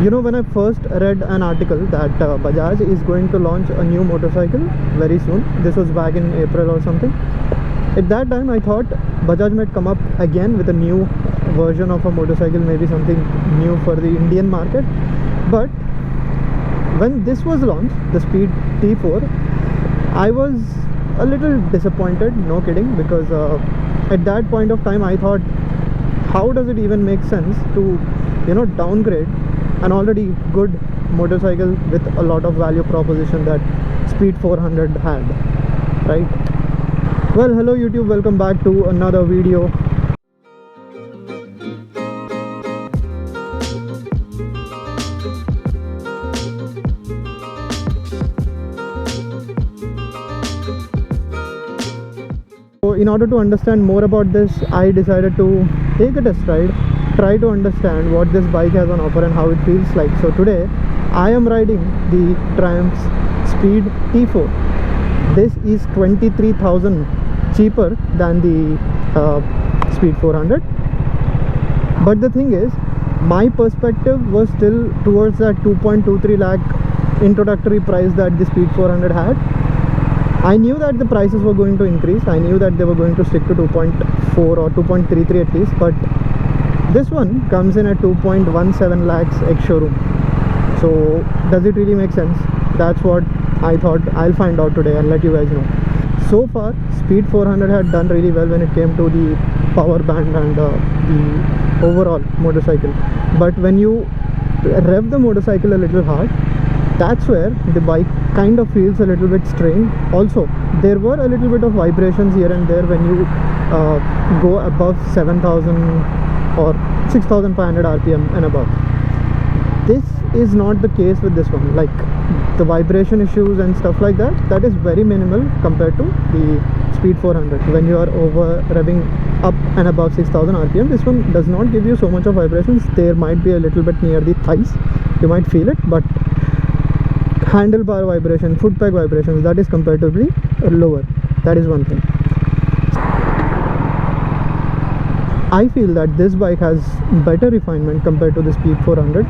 You know, when I first read an article that Bajaj is going to launch a new motorcycle very soon, this was back in April or something. At that time I thought Bajaj might come up again with a new version of a motorcycle, maybe something new for the Indian market. But when this was launched, the Speed T4, I was a little disappointed, no kidding, because at that point of time I thought, how does it even make sense to, you know, downgrade an already good motorcycle with a lot of value proposition that Speed 400 had, right? Well, hello YouTube, welcome back to another video. So in order to understand more about this, I decided to take a test ride, try to understand what this bike has on offer and how it feels like. So today I am riding the Triumph's Speed T4. This is 23,000 cheaper than the Speed 400. But the thing is, my perspective was still towards that 2.23 lakh introductory price that the Speed 400 had. I knew that the prices were going to increase. I knew that they were going to stick to 2.4 or 2.33 at least, but this one comes in at 2.17 lakhs ex-showroom. So does it really make sense? That's what I thought I'll find out today and let you guys know. So far, Speed 400 had done really well when it came to the power band and the overall motorcycle. But when you rev the motorcycle a little hard, that's where the bike kind of feels a little bit strained. Also, there were a little bit of vibrations here and there when you go above 7,000 or 6,500 RPM and above. This is not the case with this one. Like the vibration issues and stuff like that, that is very minimal compared to the Speed 400. When you are over revving up and above 6,000 RPM, this one does not give you so much of vibrations. There might be a little bit near the thighs, you might feel it, but handlebar vibration, foot peg vibrations, that is comparatively lower. That is one thing. I feel that this bike has better refinement compared to the Speed 400,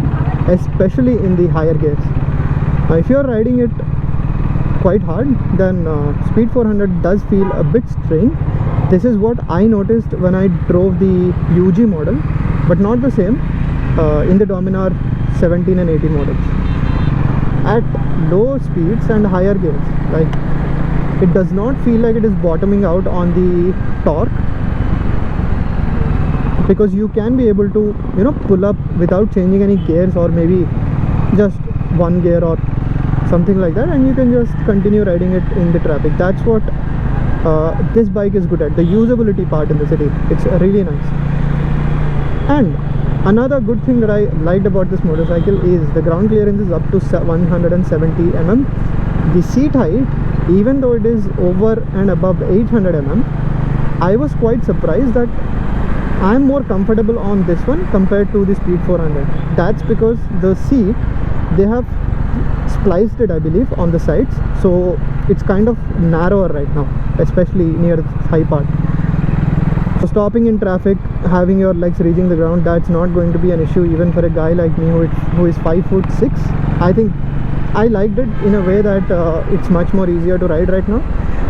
especially in the higher gears. Now, if you are riding it quite hard, then Speed 400 does feel a bit strange. This is what I noticed when I drove the UG model, but not the same in the Dominar 17 and 18 models. At low speeds and higher gears, like, it does not feel like it is bottoming out on the torque, because you can be able to, you know, pull up without changing any gears, or maybe just one gear or something like that, and you can just continue riding it in the traffic. That's what this bike is good at, the usability part in the city. It's really nice. And another good thing that I liked about this motorcycle is the ground clearance is up to 170 mm. The seat height, even though it is over and above 800 mm, I was quite surprised that I'm more comfortable on this one compared to the Speed 400. That's because the seat, they have spliced it, I believe, on the sides, so it's kind of narrower right now, especially near the thigh part. So stopping in traffic, having your legs reaching the ground, that's not going to be an issue even for a guy like me who is 5'6". I think I liked it in a way that it's much more easier to ride right now.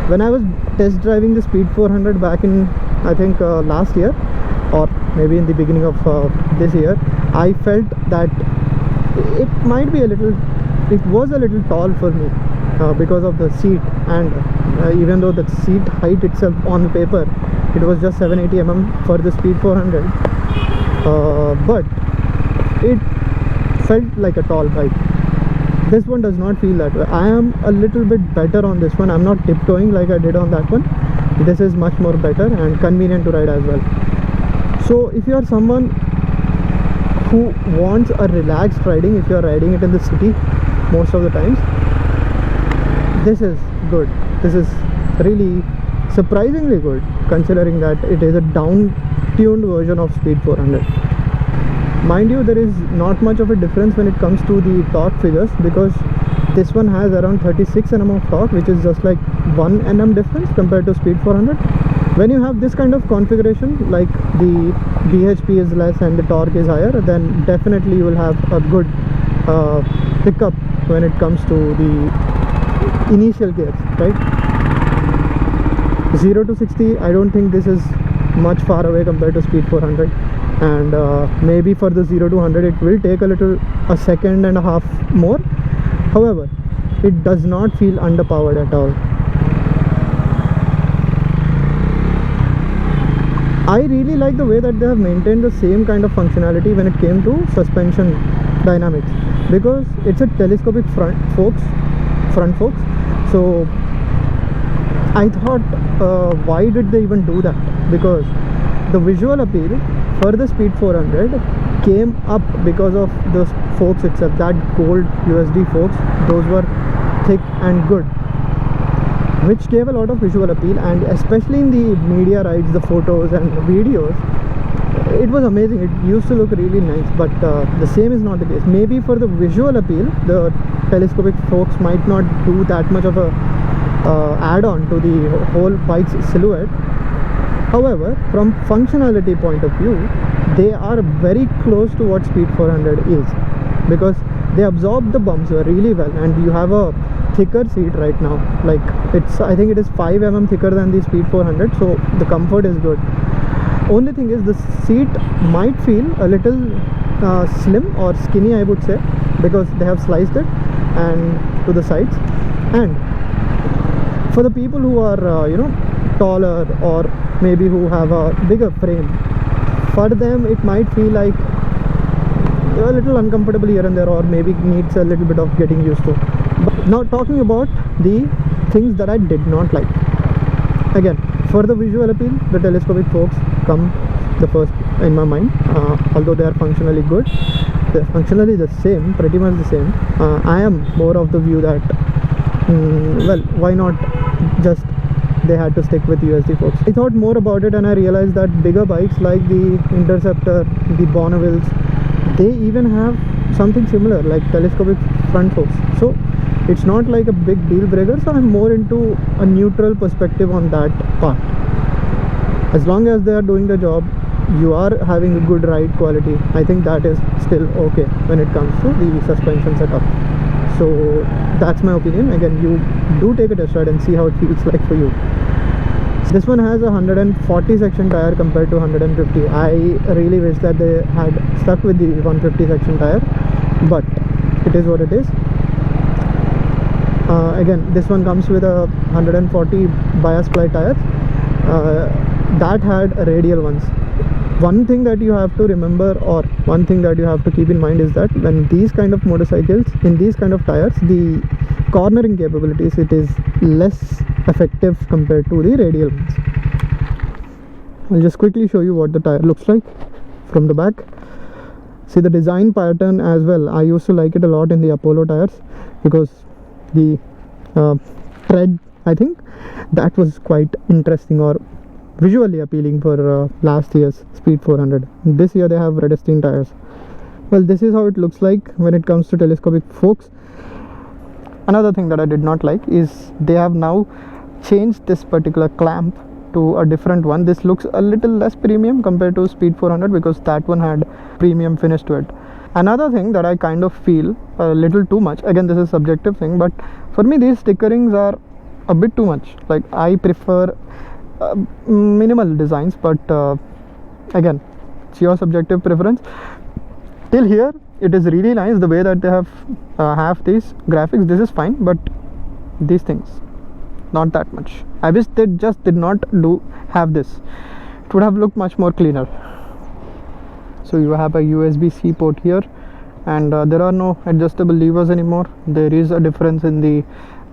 When I was test driving the Speed 400 back in, I think, last year, or maybe in the beginning of this year, I felt that it might be a little, it was a little tall for me because of the seat, and even though the seat height itself on paper, it was just 780 mm for the Speed 400, but it felt like a tall bike. This one does not feel that way. I am a little bit better on this one. I'm not tiptoeing like I did on that one. This is much more better and convenient to ride as well. So if you are someone who wants a relaxed riding, if you are riding it in the city most of the times, this is good. This is really surprisingly good, considering that it is a down-tuned version of Speed 400. Mind you, there is not much of a difference when it comes to the torque figures, because this one has around 36 Nm of torque, which is just like 1 Nm difference compared to Speed 400. When you have this kind of configuration, like the bhp is less and the torque is higher, then definitely you will have a good pickup when it comes to the initial gears, right? 0 to 60, I don't think this is much far away compared to speed 400, and maybe for the 0 to 100 it will take a second and a half more. However, it does not feel underpowered at all. I really like the way that they have maintained the same kind of functionality when it came to suspension dynamics, because it's a telescopic front forks. So I thought, why did they even do that? Because the visual appeal for the speed 400 came up because of the forks itself. That gold USD forks, those were thick and good, which gave a lot of visual appeal, and especially in the media rides, the photos and videos, it was amazing. It used to look really nice, but the same is not the case. Maybe for the visual appeal, the telescopic forks might not do that much of a add-on to the whole bike's silhouette. However, from functionality point of view, they are very close to what speed 400 is, because they absorb the bumps really well, and you have a thicker seat right now. Like, I think it is 5 mm thicker than the speed 400, so the comfort is good. Only thing is, the seat might feel a little slim or skinny, I would say, because they have sliced it and to the sides. And for the people who are taller, or maybe who have a bigger frame, for them it might feel like a little uncomfortable here and there, or maybe needs a little bit of getting used to. But now, talking about the things that I did not like. Again, for the visual appeal, the telescopic forks come the first in my mind. Although they are functionally good, they're functionally the same, pretty much the same. I am more of the view that well, why not just they had to stick with USD forks. I thought more about it, and I realized that bigger bikes like the Interceptor, the Bonnevilles, they even have something similar, like telescopic front forks. So it's not like a big deal breaker. So I'm more into a neutral perspective on that part. As long as they are doing the job, you are having a good ride quality, I think that is still okay when it comes to the suspension setup. So that's my opinion. Again, you do take a test ride and see how it feels like for you. This one has a 140 section tire compared to 150. I really wish that they had stuck with the 150 section tire, but it is what it is. Again, this one comes with a 140 bias ply tires. That had radial ones. One thing that you have to remember, or one thing that you have to keep in mind, is that when these kind of motorcycles in these kind of tires, the cornering capabilities, it is less effective compared to the radial ones. I'll just quickly show you what the tire looks like from the back. See the design pattern as well. I used to like it a lot in the Apollo tires, because the tread, I think that was quite interesting or visually appealing for last year's speed 400. This year they have Redestine tires. Well, this is how it looks like when it comes to telescopic forks. Another thing that I did not like is they have now changed this particular clamp to a different one. This looks a little less premium compared to speed 400, because that one had premium finish to it. Another thing that I kind of feel a little too much, again this is subjective thing, but for me these stickerings are a bit too much. Like, I prefer minimal designs, but again, it's your subjective preference. Till here it is really nice the way that they have these graphics. This is fine, but these things, not that much. I wish they just did not have this. It would have looked much more cleaner. So you have a USB-C port here, and there are no adjustable levers anymore. There is a difference in the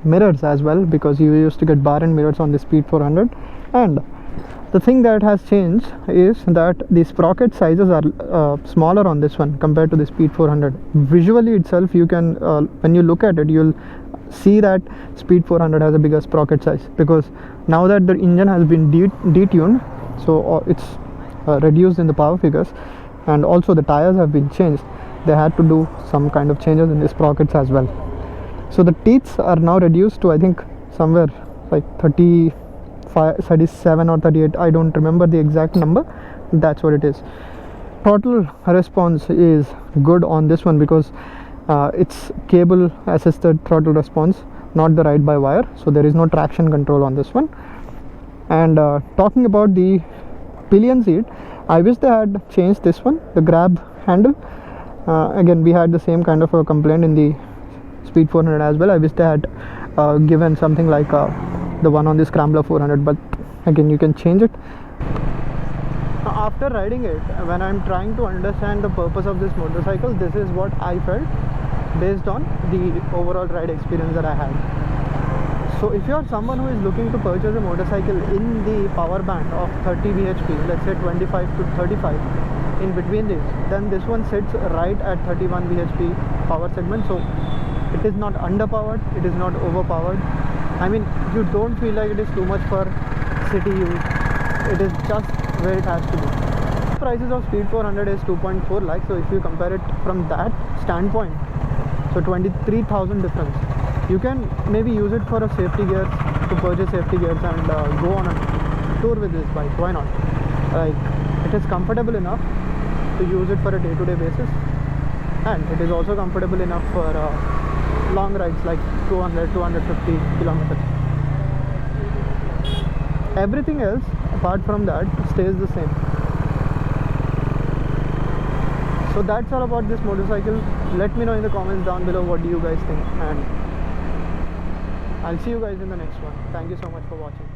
mirrors as well, because you used to get bar end mirrors on the speed 400. And the thing that has changed is that the sprocket sizes are smaller on this one compared to the speed 400. Visually itself, you can when you look at it, you'll see that speed 400 has a bigger sprocket size, because now that the engine has been detuned, so it's reduced in the power figures, and also the tires have been changed. They had to do some kind of changes in the sprockets as well. So the teeth are now reduced to, I think, somewhere like 35 37 or 38, I don't remember the exact number. That's what it is. Throttle response is good on this one because it's cable assisted throttle response, not the ride by wire, so there is no traction control on this one. And talking about the pillion seat, I wish they had changed this one, the grab handle. Again, we had the same kind of a complaint in the Speed 400 as well. I wish they had given something like the one on the Scrambler 400, but again, you can change it. After riding it, when I'm trying to understand the purpose of this motorcycle, this is what I felt based on the overall ride experience that I had. So if you are someone who is looking to purchase a motorcycle in the power band of 30 bhp, let's say 25 to 35, in between this, then this one sits right at 31 bhp power segment. So it is not underpowered, it is not overpowered. I mean, you don't feel like it is too much for city use. It is just where it has to be. The prices of Speed 400 is 2.4 lakhs. So if you compare it from that standpoint, so 23,000 difference. You can maybe use it for a safety gears, to purchase safety gears and go on a tour with this bike. Why not? Like, it is comfortable enough to use it for a day-to-day basis, and it is also comfortable enough for long rides like 200-250 kilometers. Everything else apart from that stays the same. So that's all about this motorcycle. Let me know in the comments down below what do you guys think, and I'll see you guys in the next one. Thank you so much for watching.